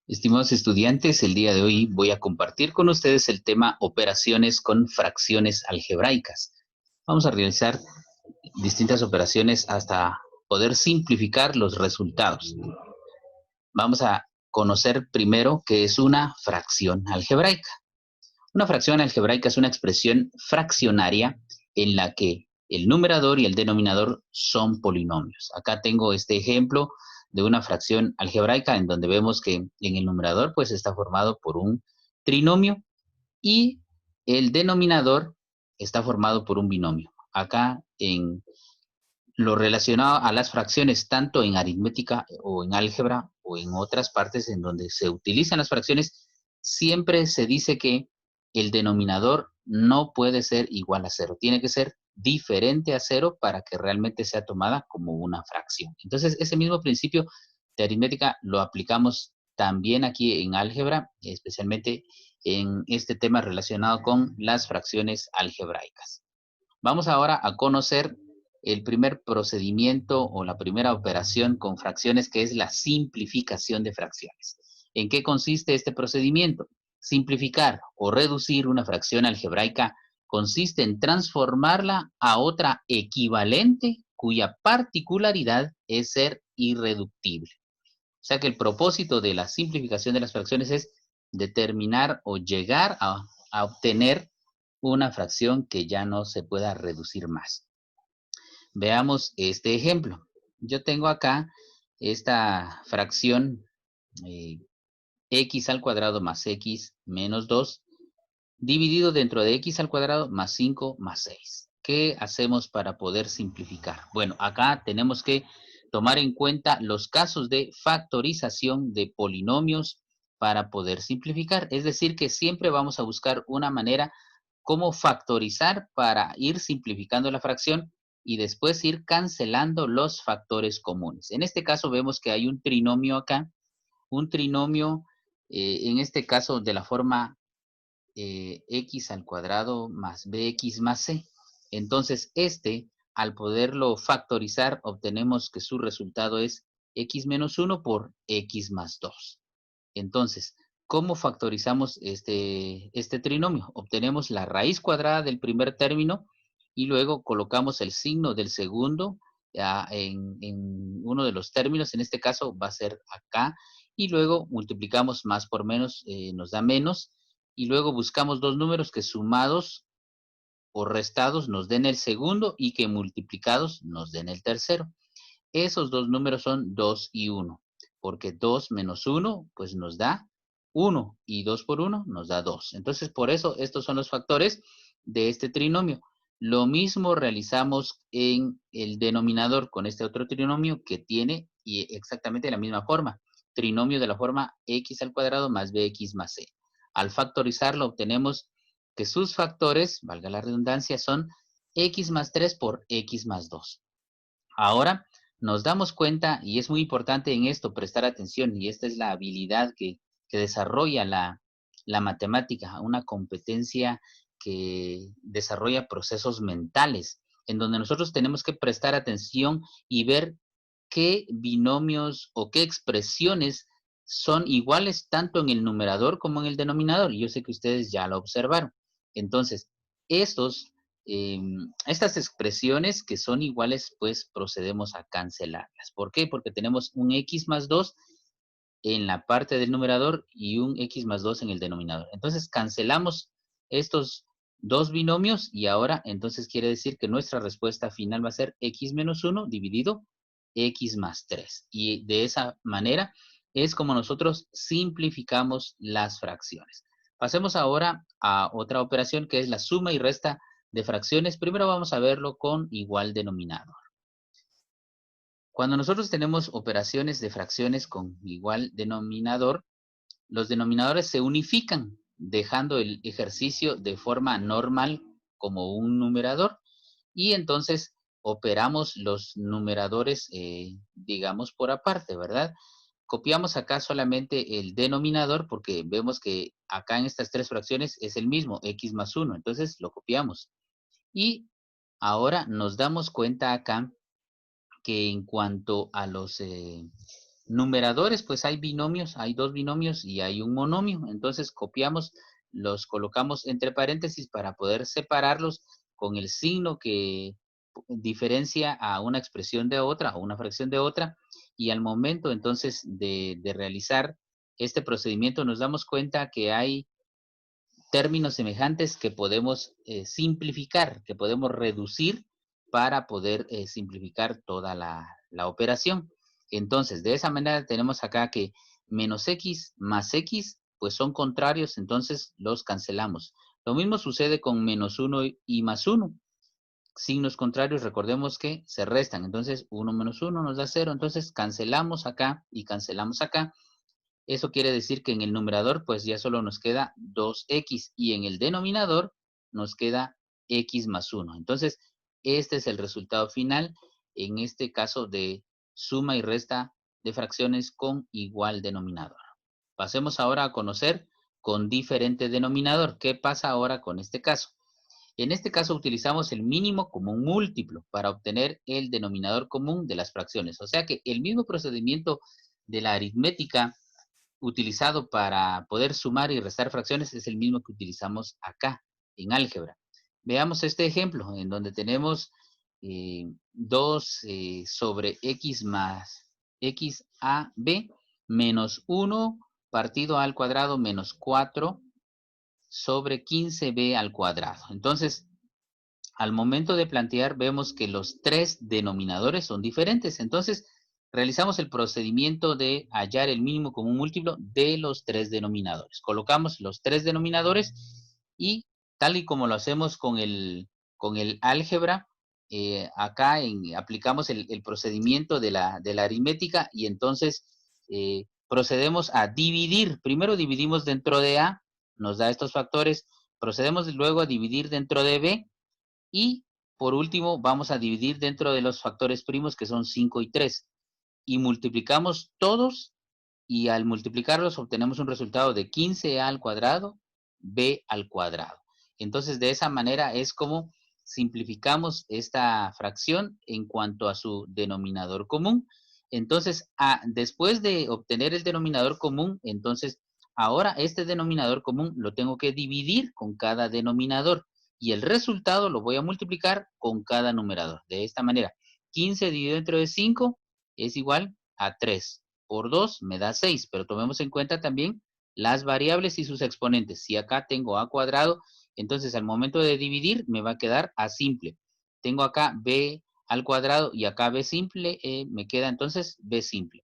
Estimados estudiantes, el día de hoy voy a compartir con ustedes el tema operaciones con fracciones algebraicas. Vamos a realizar distintas operaciones hasta poder simplificar los resultados. Vamos a conocer primero qué es una fracción algebraica. Una fracción algebraica es una expresión fraccionaria en la que el numerador y el denominador son polinomios. Acá tengo este ejemplo de una fracción algebraica en donde vemos que en el numerador pues está formado por un trinomio y el denominador está formado por un binomio. Acá en lo relacionado a las fracciones, tanto en aritmética o en álgebra o en otras partes en donde se utilizan las fracciones, siempre se dice que el denominador no puede ser igual a cero, tiene que ser diferente a cero para que realmente sea tomada como una fracción. Entonces, ese mismo principio de aritmética lo aplicamos también aquí en álgebra, especialmente en este tema relacionado con las fracciones algebraicas. Vamos ahora a conocer el primer procedimiento o la primera operación con fracciones, que es la simplificación de fracciones. ¿En qué consiste este procedimiento? Simplificar o reducir una fracción algebraica consiste en transformarla a otra equivalente cuya particularidad es ser irreductible. O sea que el propósito de la simplificación de las fracciones es determinar o llegar a obtener una fracción que ya no se pueda reducir más. Veamos este ejemplo. Yo tengo acá esta fracción eh, x al cuadrado más x menos 2 dividido dentro de x al cuadrado más 5 más 6. ¿Qué hacemos para poder simplificar? Bueno, acá tenemos que tomar en cuenta los casos de factorización de polinomios para poder simplificar. Es decir, que siempre vamos a buscar una manera cómo factorizar para ir simplificando la fracción y después ir cancelando los factores comunes. En este caso vemos que hay un trinomio acá, un trinomio en este caso de la forma x al cuadrado más bx más c. Entonces, al poderlo factorizar, obtenemos que su resultado es x menos 1 por x más 2. Entonces, ¿cómo factorizamos este trinomio? Obtenemos la raíz cuadrada del primer término y luego colocamos el signo del segundo en uno de los términos. En este caso va a ser acá. Y luego multiplicamos más por menos, nos da menos. Y luego buscamos dos números que sumados o restados nos den el segundo y que multiplicados nos den el tercero. Esos dos números son 2 y 1, porque 2 menos 1 pues nos da 1 y 2 por 1 nos da 2. Entonces, por eso estos son los factores de este trinomio. Lo mismo realizamos en el denominador con este otro trinomio que tiene exactamente la misma forma. Trinomio de la forma x al cuadrado más bx más c. Al factorizarlo obtenemos que sus factores, valga la redundancia, son x más 3 por x más 2. Ahora nos damos cuenta, y es muy importante en esto prestar atención, y esta es la habilidad que desarrolla la matemática, una competencia que desarrolla procesos mentales, en donde nosotros tenemos que prestar atención y ver qué binomios o qué expresiones son iguales tanto en el numerador como en el denominador. Y yo sé que ustedes ya lo observaron. Entonces, estos estas expresiones que son iguales, pues procedemos a cancelarlas. ¿Por qué? Porque tenemos un x más 2 en la parte del numerador y un x más 2 en el denominador. Entonces cancelamos estos dos binomios y ahora entonces quiere decir que nuestra respuesta final va a ser x menos 1 dividido x más 3. Y de esa manera es como nosotros simplificamos las fracciones. Pasemos ahora a otra operación que es la suma y resta de fracciones. Primero vamos a verlo con igual denominador. Cuando nosotros tenemos operaciones de fracciones con igual denominador, los denominadores se unifican, dejando el ejercicio de forma normal como un numerador, y entonces operamos los numeradores, digamos, por aparte, ¿verdad? Copiamos acá solamente el denominador porque vemos que acá en estas tres fracciones es el mismo, x más 1, entonces lo copiamos. Y ahora nos damos cuenta acá que en cuanto a Numeradores, pues hay binomios, hay dos binomios y hay un monomio. Entonces copiamos, los colocamos entre paréntesis para poder separarlos con el signo que diferencia a una expresión de otra o una fracción de otra. Y al momento entonces de realizar este procedimiento nos damos cuenta que hay términos semejantes que podemos simplificar, que podemos reducir para poder simplificar toda la operación. Entonces, de esa manera tenemos acá que menos x más x, pues son contrarios, entonces los cancelamos. Lo mismo sucede con menos 1 y más 1. Signos contrarios, recordemos que se restan. Entonces, 1 menos 1 nos da 0. Entonces, cancelamos acá y cancelamos acá. Eso quiere decir que en el numerador pues ya solo nos queda 2x y en el denominador nos queda x más 1. Entonces, este es el resultado final en este caso de suma y resta de fracciones con igual denominador. Pasemos ahora a conocer con diferente denominador. ¿Qué pasa ahora con este caso? En este caso utilizamos el mínimo común múltiplo para obtener el denominador común de las fracciones. O sea que el mismo procedimiento de la aritmética utilizado para poder sumar y restar fracciones es el mismo que utilizamos acá en álgebra. Veamos este ejemplo en donde tenemos 2 sobre x más x a b menos 1 partido a al cuadrado menos 4 sobre 15b al cuadrado. Entonces, al momento de plantear, vemos que los tres denominadores son diferentes. Entonces, realizamos el procedimiento de hallar el mínimo común múltiplo de los tres denominadores. Colocamos los tres denominadores y tal y como lo hacemos con el álgebra, acá aplicamos el procedimiento de la aritmética y entonces procedemos a dividir. Primero dividimos dentro de A, nos da estos factores. Procedemos luego a dividir dentro de B y por último vamos a dividir dentro de los factores primos que son 5 y 3. Y multiplicamos todos y al multiplicarlos obtenemos un resultado de 15a al cuadrado, b al cuadrado. Entonces de esa manera es como simplificamos esta fracción en cuanto a su denominador común. Entonces, después de obtener el denominador común, entonces ahora este denominador común lo tengo que dividir con cada denominador y el resultado lo voy a multiplicar con cada numerador. De esta manera, 15 dividido entre 5 es igual a 3. Por 2 me da 6, pero tomemos en cuenta también las variables y sus exponentes. Si acá tengo a cuadrado, entonces al momento de dividir me va a quedar a simple. Tengo acá b al cuadrado y acá b simple, me queda entonces b simple.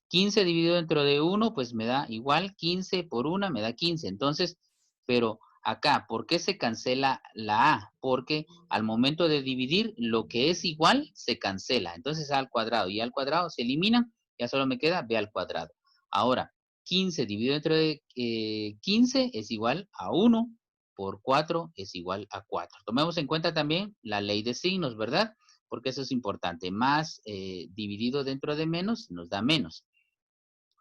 15 dividido dentro de 1, pues me da igual, 15 por 1 me da 15. Entonces, pero acá, ¿por qué se cancela la a? Porque al momento de dividir, lo que es igual se cancela. Entonces a al cuadrado y a al cuadrado se eliminan, ya solo me queda b al cuadrado. Ahora, 15 dividido entre 15 es igual a 1 por 4 es igual a 4. Tomemos en cuenta también la ley de signos, ¿verdad? Porque eso es importante. Más dividido dentro de menos nos da menos.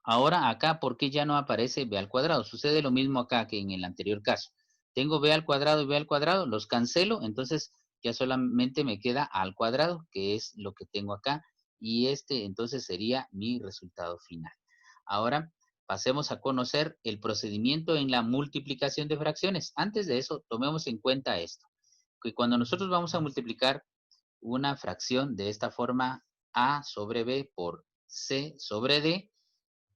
Ahora acá, ¿por qué ya no aparece b al cuadrado? Sucede lo mismo acá que en el anterior caso. Tengo b al cuadrado y b al cuadrado, los cancelo, entonces ya solamente me queda a al cuadrado, que es lo que tengo acá, y este entonces sería mi resultado final. Ahora pasemos a conocer el procedimiento en la multiplicación de fracciones. Antes de eso, tomemos en cuenta esto, que cuando nosotros vamos a multiplicar una fracción de esta forma, a sobre b por c sobre d,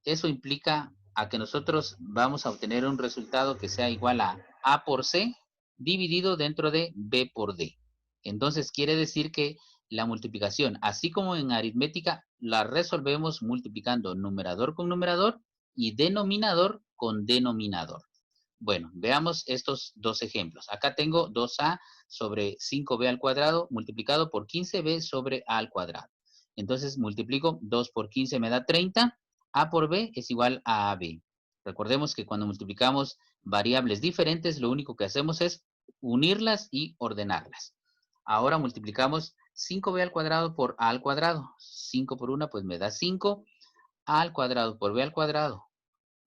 eso implica a que nosotros vamos a obtener un resultado que sea igual a por c dividido dentro de b por d. Entonces quiere decir que la multiplicación, así como en aritmética, la resolvemos multiplicando numerador con numerador y denominador con denominador. Bueno, veamos estos dos ejemplos. Acá tengo 2a sobre 5b al cuadrado multiplicado por 15b sobre a al cuadrado. Entonces multiplico 2 por 15 me da 30. A por b es igual a AB. Recordemos que cuando multiplicamos variables diferentes, lo único que hacemos es unirlas y ordenarlas. Ahora multiplicamos 5b al cuadrado por a al cuadrado. 5 por 1 pues me da 5. A al cuadrado por b al cuadrado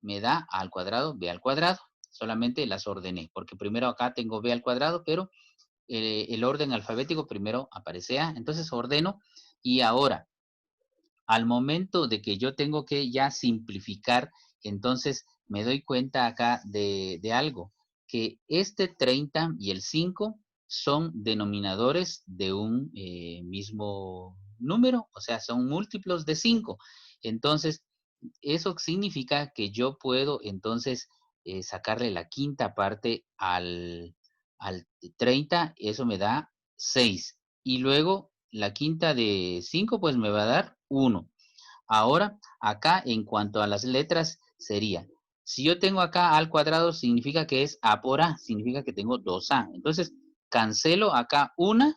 me da a al cuadrado b al cuadrado. Solamente las ordené, porque primero acá tengo b al cuadrado, pero el orden alfabético primero aparece a. Entonces ordeno y ahora al momento de que yo tengo que ya simplificar, entonces me doy cuenta acá de algo, que este 30 y el 5 son denominadores de un mismo número, o sea, son múltiplos de 5. Entonces, eso significa que yo puedo entonces sacarle la quinta parte al 30, eso me da 6. Y luego la quinta de 5 pues me va a dar 1. Ahora, acá en cuanto a las letras sería, si yo tengo acá A al cuadrado significa que es A por A, significa que tengo 2A. Entonces, cancelo acá una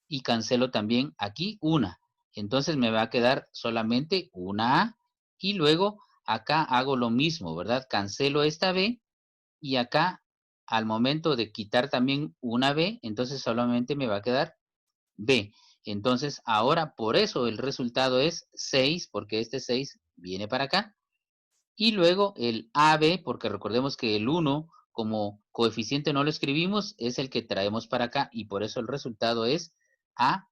y cancelo también aquí una. Entonces me va a quedar solamente una A y luego acá hago lo mismo, ¿verdad? Cancelo esta B y acá al momento de quitar también una B, entonces solamente me va a quedar B. Entonces ahora por eso el resultado es 6, porque este 6 viene para acá. Y luego el AB, porque recordemos que el 1 como coeficiente no lo escribimos, es el que traemos para acá y por eso el resultado es A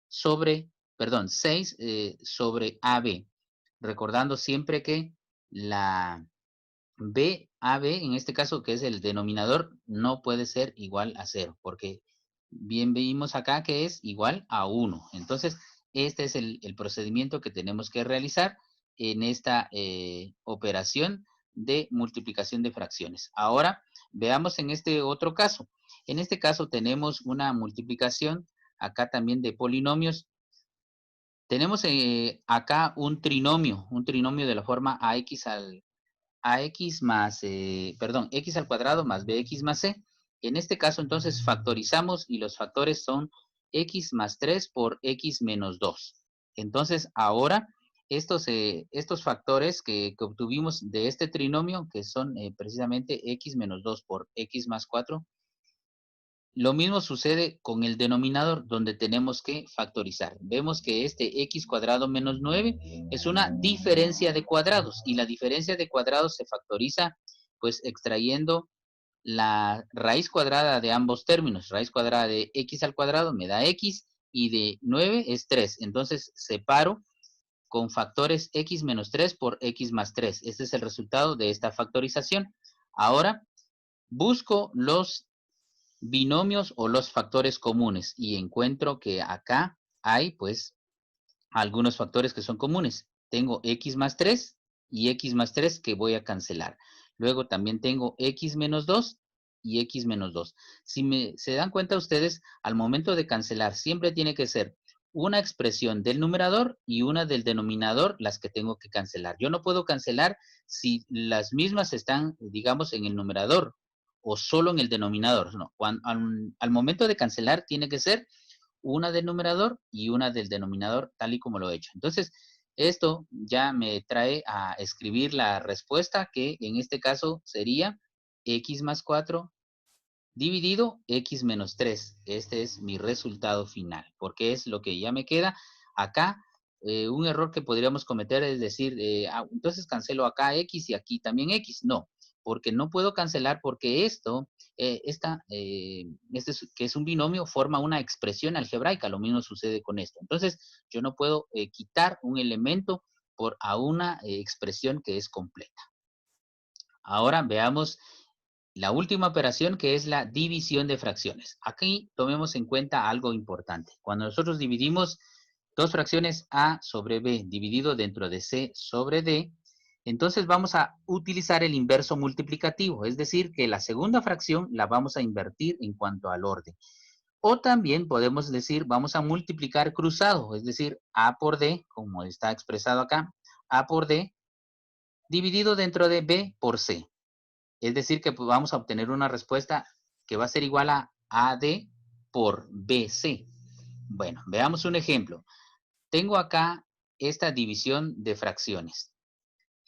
sobre, perdón, 6 sobre AB. Recordando siempre que la AB, en este caso que es el denominador, no puede ser igual a 0, porque bien vimos acá que es igual a 1. Entonces, este es el procedimiento que tenemos que realizar en esta operación de multiplicación de fracciones. Ahora, veamos en este otro caso. En este caso tenemos una multiplicación acá también de polinomios. Tenemos acá un trinomio de la forma ax más, perdón, x al cuadrado más bx más c. En este caso, entonces, factorizamos y los factores son x más 3 por x menos 2. Entonces, ahora, estos factores que obtuvimos de este trinomio, que son precisamente x menos 2 por x más 4, lo mismo sucede con el denominador, donde tenemos que factorizar. Vemos que este x cuadrado menos 9 es una diferencia de cuadrados, y la diferencia de cuadrados se factoriza pues extrayendo la raíz cuadrada de ambos términos. Raíz cuadrada de x al cuadrado me da x, y de 9 es 3. Entonces separo con factores x menos 3 por x más 3. Este es el resultado de esta factorización. Ahora busco los binomios o los factores comunes y encuentro que acá hay pues algunos factores que son comunes. Tengo x más 3 y x más 3 que voy a cancelar. Luego también tengo x menos 2 y x menos 2. Si se dan cuenta ustedes, al momento de cancelar siempre tiene que ser una expresión del numerador y una del denominador las que tengo que cancelar. Yo no puedo cancelar si las mismas están, digamos, en el numerador o solo en el denominador. No, al momento de cancelar tiene que ser una del numerador y una del denominador, tal y como lo he hecho. Entonces, esto ya me trae a escribir la respuesta, que en este caso sería x más 4 dividido x menos 3. Este es mi resultado final, porque es lo que ya me queda. Acá, un error que podríamos cometer es decir, entonces cancelo acá x y aquí también x. No, porque no puedo cancelar, porque que es un binomio, forma una expresión algebraica. Lo mismo sucede con esto. Entonces, yo no puedo quitar un elemento a una expresión que es completa. Ahora veamos la última operación, que es la división de fracciones. Aquí tomemos en cuenta algo importante. Cuando nosotros dividimos dos fracciones a sobre b dividido dentro de c sobre d, entonces vamos a utilizar el inverso multiplicativo, es decir, que la segunda fracción la vamos a invertir en cuanto al orden. O también podemos decir, vamos a multiplicar cruzado, es decir, a por d, como está expresado acá, a por d dividido dentro de b por c. Es decir, que pues, vamos a obtener una respuesta que va a ser igual a AD por BC. Bueno, veamos un ejemplo. Tengo acá esta división de fracciones,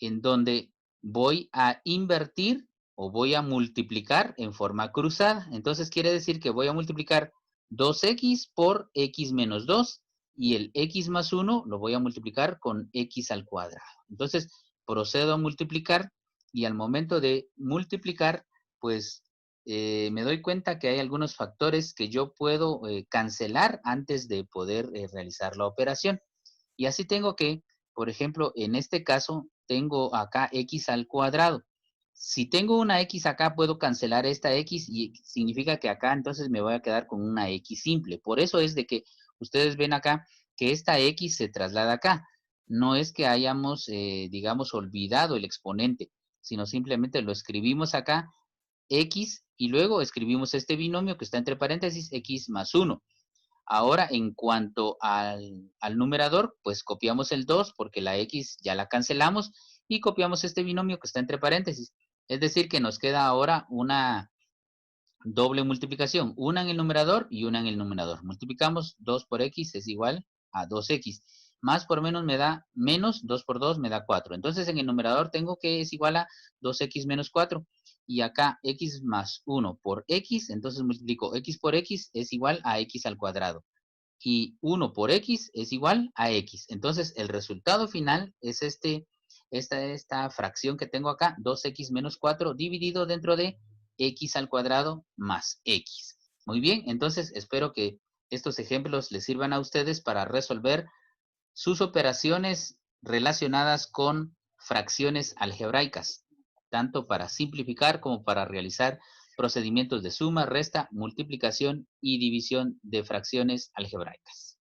en donde voy a invertir o voy a multiplicar en forma cruzada. Entonces quiere decir que voy a multiplicar 2x por x menos 2, y el x más 1 lo voy a multiplicar con x al cuadrado. Entonces procedo a multiplicar, y al momento de multiplicar, pues me doy cuenta que hay algunos factores que yo puedo cancelar antes de poder realizar la operación. Y así tengo que por ejemplo, en este caso, tengo acá x al cuadrado. Si tengo una x acá, puedo cancelar esta x y significa que acá entonces me voy a quedar con una x simple. Por eso es de que ustedes ven acá que esta x se traslada acá. No es que hayamos, digamos, olvidado el exponente, sino simplemente lo escribimos acá, x, y luego escribimos este binomio que está entre paréntesis, x más 1. Ahora, en cuanto al numerador, pues copiamos el 2 porque la x ya la cancelamos y copiamos este binomio que está entre paréntesis. Es decir, que nos queda ahora una doble multiplicación, una en el numerador y una en el numerador. Multiplicamos 2 por x es igual a 2x. Más por menos me da menos, 2 por 2 me da 4. Entonces en el numerador tengo que es igual a 2x menos 4. Y acá x más 1 por x, entonces multiplico x por x es igual a x al cuadrado y 1 por x es igual a x. Entonces, el resultado final es esta fracción que tengo acá, 2x menos 4 dividido dentro de x al cuadrado más x. Muy bien, entonces espero que estos ejemplos les sirvan a ustedes para resolver sus operaciones relacionadas con fracciones algebraicas, tanto para simplificar como para realizar procedimientos de suma, resta, multiplicación y división de fracciones algebraicas.